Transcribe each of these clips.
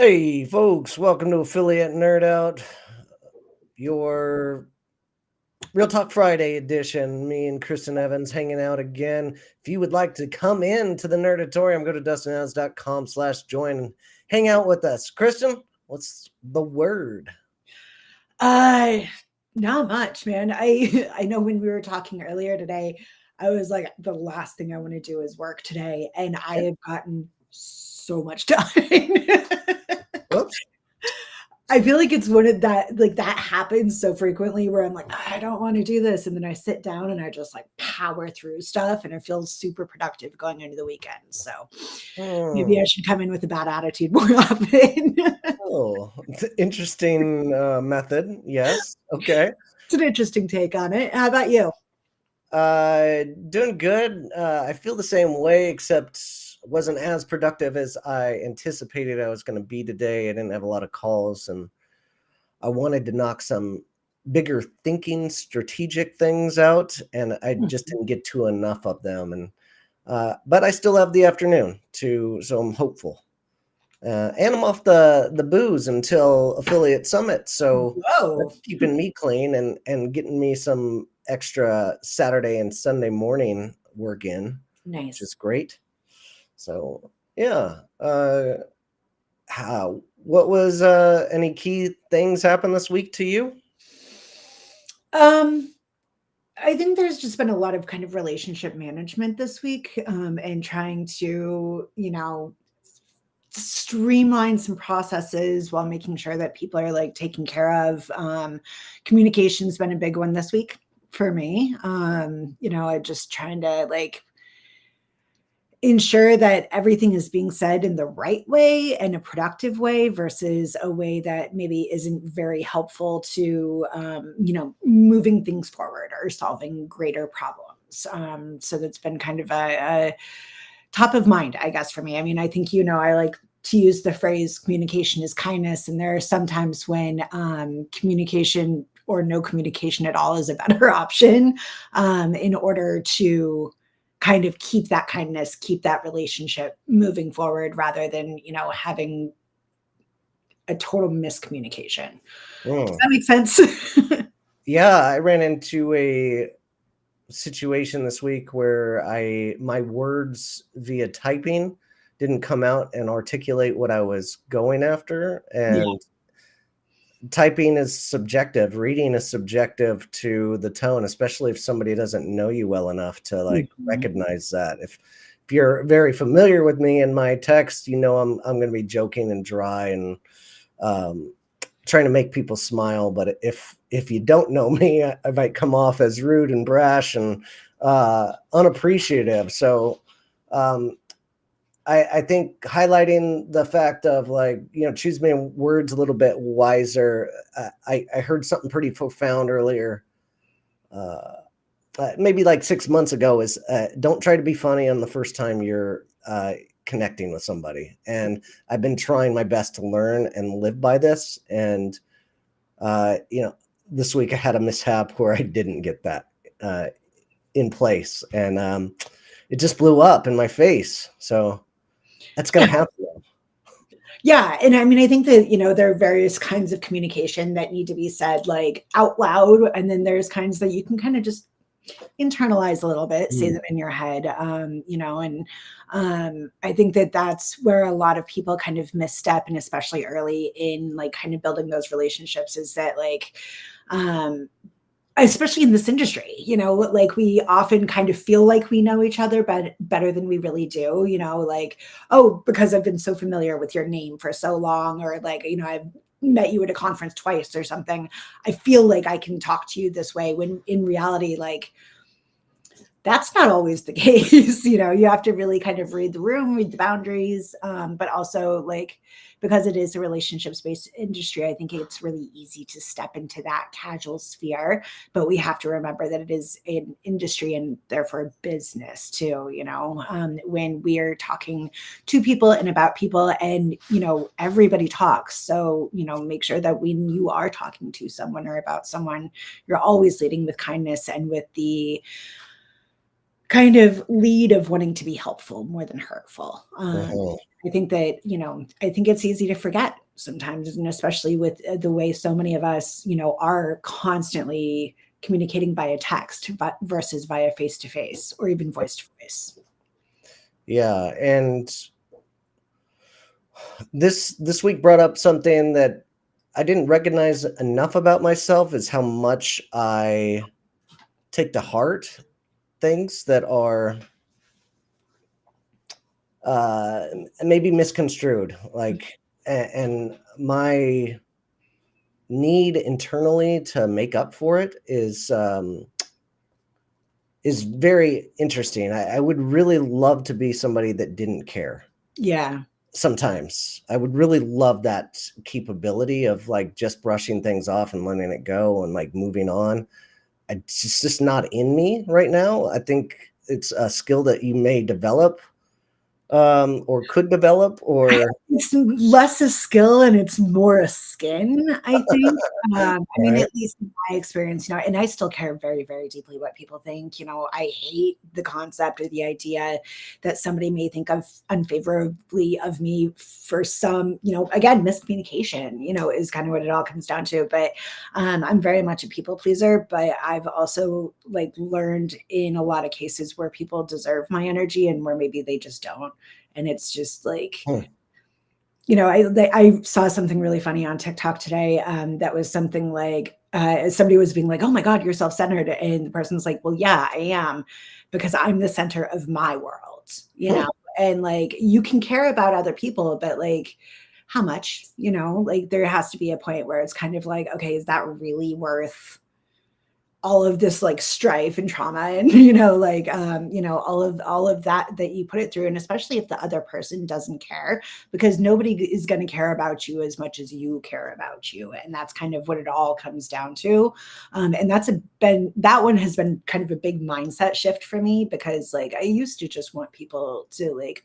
Hey, folks, welcome to Affiliate Nerd Out, your Real Talk Friday edition. Me and Christen Evans hanging out again. If you would like to come in to the Nerdatorium, go to dustinevans.com/join and hang out with us. Kristen, what's the word? Not much, man. I know when we were talking earlier today, I was like, the last thing I want to do is work today, and I have gotten so much done. Whoops. I feel like it's one of that like that happens so frequently where I'm like, I don't want to do this. And then I sit down and I just like power through stuff and it feels super productive going into the weekend. So maybe I should come in with a bad attitude more often. Oh, interesting method. Yes. Okay. It's an interesting take on it. How about you? Doing good. I feel the same way, except wasn't as productive as I anticipated I was going to be today. I didn't have a lot of calls, and I wanted to knock some bigger thinking, strategic things out, and I just didn't get to enough of them. And but I still have the afternoon so I'm hopeful. And I'm off the booze until Affiliate Summit, so Whoa. that's keeping me clean and getting me some extra Saturday and Sunday morning work in, which Nice. is great. So yeah, what was any key things happen this week to you? Um, I think there's just been a lot of kind of relationship management this week, and trying to, streamline some processes while making sure that people are like taken care of. Communication's been a big one this week for me. I just trying to like ensure that everything is being said in the right way and a productive way versus a way that maybe isn't very helpful to moving things forward or solving greater problems. So that's been kind of a top of mind, I guess, for me. I mean, I think I like to use the phrase communication is kindness, and there are some times when communication or no communication at all is a better option, in order to kind of keep that kindness, keep that relationship moving forward rather than, having a total miscommunication. Does that make sense? Yeah, I ran into a situation this week where my words via typing didn't come out and articulate what I was going after. Yeah. And typing is subjective, reading is subjective to the tone, especially if somebody doesn't know you well enough to like recognize that. If you're very familiar with me and my text, I'm going to be joking and dry and trying to make people smile. But if you don't know me, I might come off as rude and brash and unappreciative. So I think highlighting the fact of like, choose my words a little bit wiser. I heard something pretty profound earlier, maybe like 6 months ago, is don't try to be funny on the first time you're connecting with somebody. And I've been trying my best to learn and live by this. And, this week I had a mishap where I didn't get that in place. And it just blew up in my face. So that's going to happen. Yeah. And I mean, I think that, there are various kinds of communication that need to be said like out loud. And then there's kinds that you can kind of just internalize a little bit, say them in your head, I think that that's where a lot of people kind of misstep, and especially early in like kind of building those relationships is that like, especially in this industry, like we often kind of feel like we know each other better than we really do, like, oh, because I've been so familiar with your name for so long, or like, I've met you at a conference twice or something. I feel like I can talk to you this way when in reality, like, that's not always the case. You have to really kind of read the room, read the boundaries, but also like, because it is a relationships-based industry, I think it's really easy to step into that casual sphere, but we have to remember that it is an industry and therefore a business too, when we are talking to people and about people, and, everybody talks. So, make sure that when you are talking to someone or about someone, you're always leading with kindness and with the kind of lead of wanting to be helpful more than hurtful. I think that, I think it's easy to forget sometimes, and especially with the way so many of us, are constantly communicating via text versus via face to face or even voice to voice. Yeah, and this week brought up something that I didn't recognize enough about myself, is how much I take to heart things that are uh maybe misconstrued, like and my need internally to make up for it is very interesting. I would really love to be somebody that didn't care. Yeah. Sometimes I would really love that capability of like just brushing things off and letting it go and like moving on. It's just not in me right now. I think it's a skill that you may develop, or could develop, or It's less a skill and it's more a skin, I think. I mean, right. at least in my experience, and I still care very, very deeply what people think. I hate the concept or the idea that somebody may think of unfavorably of me for some, again, miscommunication, is kind of what it all comes down to. But I'm very much a people pleaser, but I've also like learned in a lot of cases where people deserve my energy and where maybe they just don't. And it's just like, Hmm. I saw something really funny on TikTok today. That was something like somebody was being like, "Oh my God, you're self-centered," and the person's like, "Well, yeah, I am, because I'm the center of my world." Hmm. And like you can care about other people, but like how much? Like there has to be a point where it's kind of like, okay, is that really worth all of this like strife and trauma and like all of that you put it through, and especially if the other person doesn't care, because nobody is going to care about you as much as you care about you, and that's kind of what it all comes down to. And that one has been kind of a big mindset shift for me, because like I used to just want people to like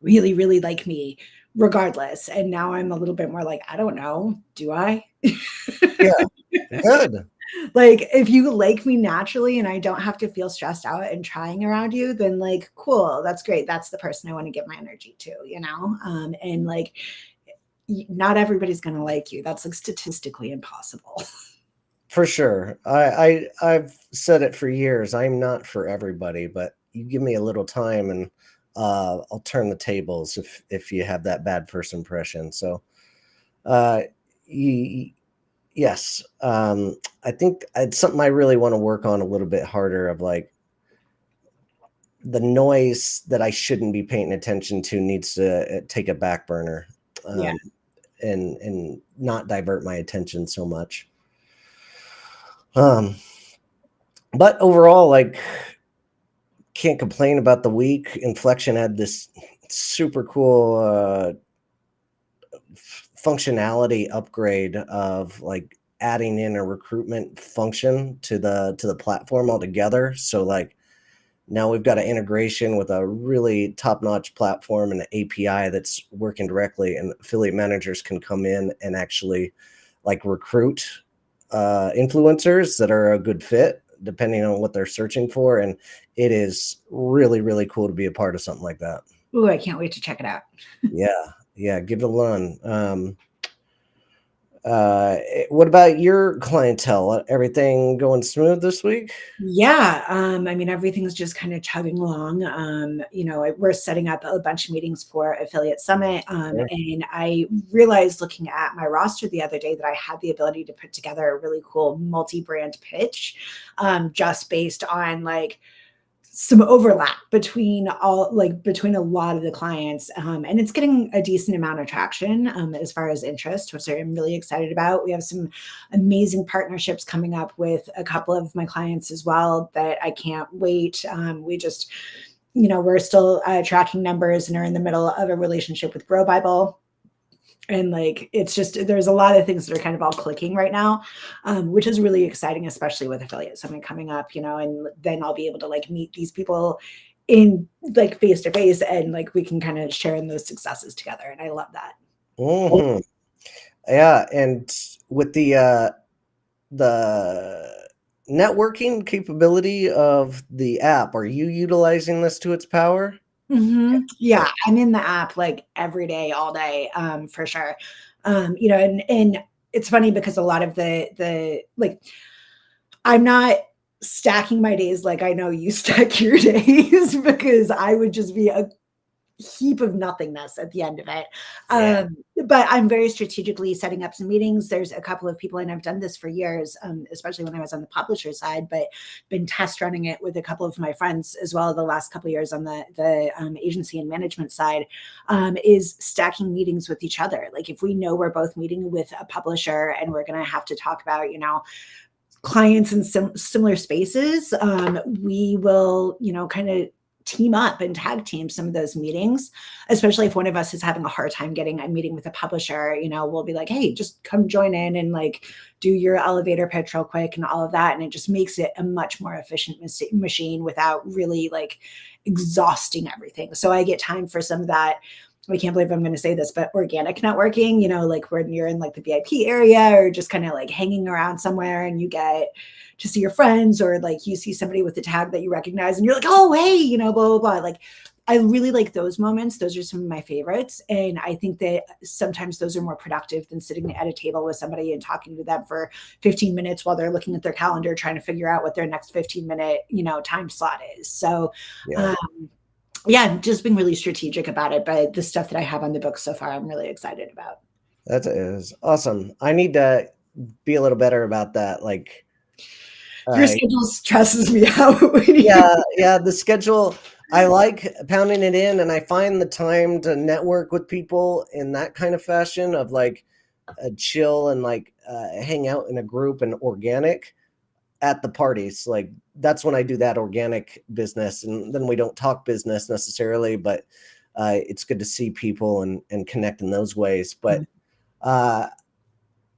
really really like me regardless, and now I'm a little bit more like, I don't know, do I? Yeah, good. Like if you like me naturally and I don't have to feel stressed out and trying around you, then like cool, that's great, that's the person I want to give my energy to, and like not everybody's going to like you, that's like statistically impossible. For sure. I've said it for years. I'm not for everybody, but you give me a little time and I'll turn the tables if you have that bad first impression. So uh y- yes. I think it's something I really want to work on a little bit harder, of like the noise that I shouldn't be paying attention to needs to take a back burner, Yeah. um, and not divert my attention so much. Um, but overall, like, can't complain about the week. Inflection had this super cool functionality upgrade of like adding in a recruitment function to the platform altogether. So like now we've got an integration with a really top-notch platform and an API that's working directly, and affiliate managers can come in and actually like recruit influencers that are a good fit depending on what they're searching for. And it is really, really cool to be a part of something like that. Ooh, I can't wait to check it out. Yeah. Yeah. Give it a run. What about your clientele? Everything going smooth this week? Yeah, I mean, everything's just kind of chugging along. We're setting up a bunch of meetings for Affiliate Summit. Sure. And I realized looking at my roster the other day that I had the ability to put together a really cool multi-brand pitch, just based on like some overlap between a lot of the clients, and it's getting a decent amount of traction, as far as interest, which I'm really excited about. We have some amazing partnerships coming up with a couple of my clients as well that I can't wait. We just, we're still tracking numbers and are in the middle of a relationship with Bro Bible, and like it's just, there's a lot of things that are kind of all clicking right now, which is really exciting, especially with Affiliate Summit coming up, and then I'll be able to like meet these people in like face to face, and like we can kind of share in those successes together, and I love that. Hmm. Yeah, and with the networking capability of the app, are you utilizing this to its power? Yeah, I'm in the app like every day, all day, for sure. You know, and it's funny because a lot of the like I'm not stacking my days like I know you stack your days because I would just be a heap of nothingness at the end of it. Yeah. But I'm very strategically setting up some meetings. There's a couple of people, and I've done this for years, especially when I was on the publisher side, but been test running it with a couple of my friends as well the last couple of years on the agency and management side, is stacking meetings with each other. Like if we know we're both meeting with a publisher and we're going to have to talk about, you know, clients in similar spaces, we will, you know, kind of team up and tag team some of those meetings, especially if one of us is having a hard time getting a meeting with a publisher. You know, we'll be like, hey, just come join in and like do your elevator pitch real quick and all of that. And it just makes it a much more efficient machine without really like exhausting everything. So I get time for some of that. I can't believe I'm going to say this, but organic networking, you know, like when you're in like the VIP area or just kind of like hanging around somewhere and you get to see your friends, or like you see somebody with a tag that you recognize and you're like, oh, hey, you know, blah, blah, blah. Like I really like those moments. Those are some of my favorites. And I think that sometimes those are more productive than sitting at a table with somebody and talking to them for 15 minutes while they're looking at their calendar, trying to figure out what their next 15-minute, you know, time slot is. So, Yeah. yeah, just being really strategic about it. But the stuff that I have on the book so far, I'm really excited about. That is awesome. I need to be a little better about that. Like, Your uh, schedule stresses me out. yeah, the schedule. I like pounding it in, and I find the time to network with people in that kind of fashion of like chill and like hang out in a group and organic at the parties. Like that's when I do that organic business, and then we don't talk business necessarily, but it's good to see people and connect in those ways. But uh,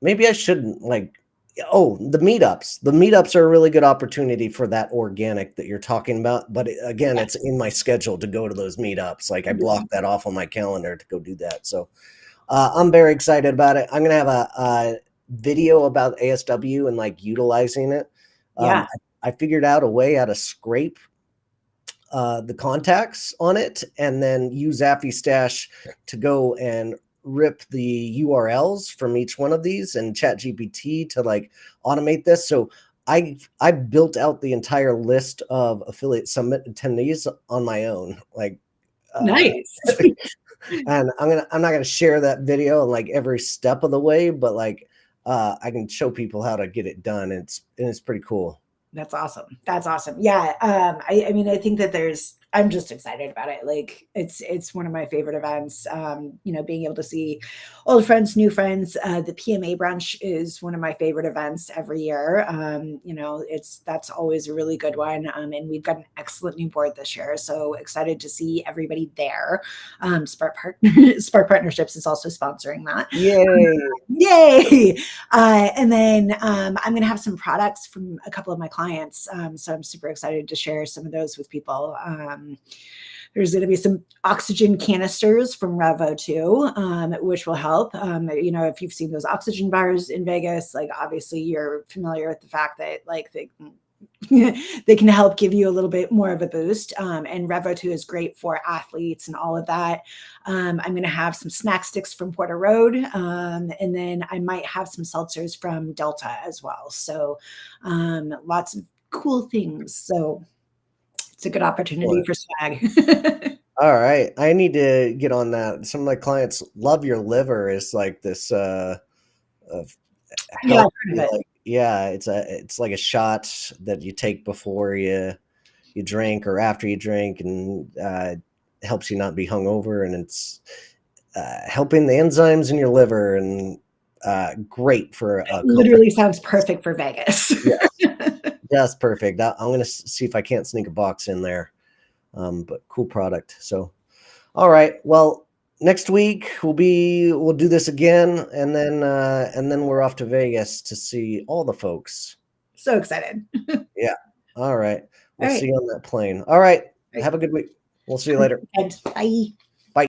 maybe I shouldn't like. Oh, the meetups. The meetups are a really good opportunity for that organic that you're talking about. But again, it's Yes. in my schedule to go to those meetups. Like I block that off on my calendar to go do that. So I'm very excited about it. I'm gonna have a video about ASW and like utilizing it. Yeah. I figured out a way how to scrape the contacts on it and then use AffyStash to go and rip the URLs from each one of these and ChatGPT to like automate this. So I built out the entire list of affiliate summit attendees on my own. Like Nice. and I'm not gonna share that video in like every step of the way, but like I can show people how to get it done. It's pretty cool. That's awesome. That's awesome. Yeah. I mean, I think that I'm just excited about it. Like it's one of my favorite events. You know, being able to see old friends, new friends. The PMA brunch is one of my favorite events every year. You know, that's always a really good one. And we've got an excellent new board this year. So excited to see everybody there. Spark Partnerships is also sponsoring that. Yay. Yay. And then I'm going to have some products from a couple of my clients. So I'm super excited to share some of those with people. There's going to be some oxygen canisters from Revo too, which will help. You know, if you've seen those oxygen bars in Vegas, like obviously you're familiar with the fact that like they can help give you a little bit more of a boost. And Revo 2 is great for athletes and all of that. I'm going to have some snack sticks from Porter Road. And then I might have some seltzers from Delta as well. So lots of cool things. So it's a good opportunity for swag. All right. I need to get on that. Some of my clients love your liver is like this Yeah, help I've heard of it. like yeah, it's like a shot that you take before you drink or after you drink and helps you not be hungover and it's helping the enzymes in your liver and great for a conference. Literally sounds perfect for Vegas. Yes, that's perfect. I'm gonna see if I can't sneak a box in there. But cool product. So, all right. Well, next week we'll do this again, and then we're off to Vegas to see all the folks. So excited. Yeah. All right. All We'll right. see you on that plane. All right. All right. Have a good week. We'll see you later. Bye.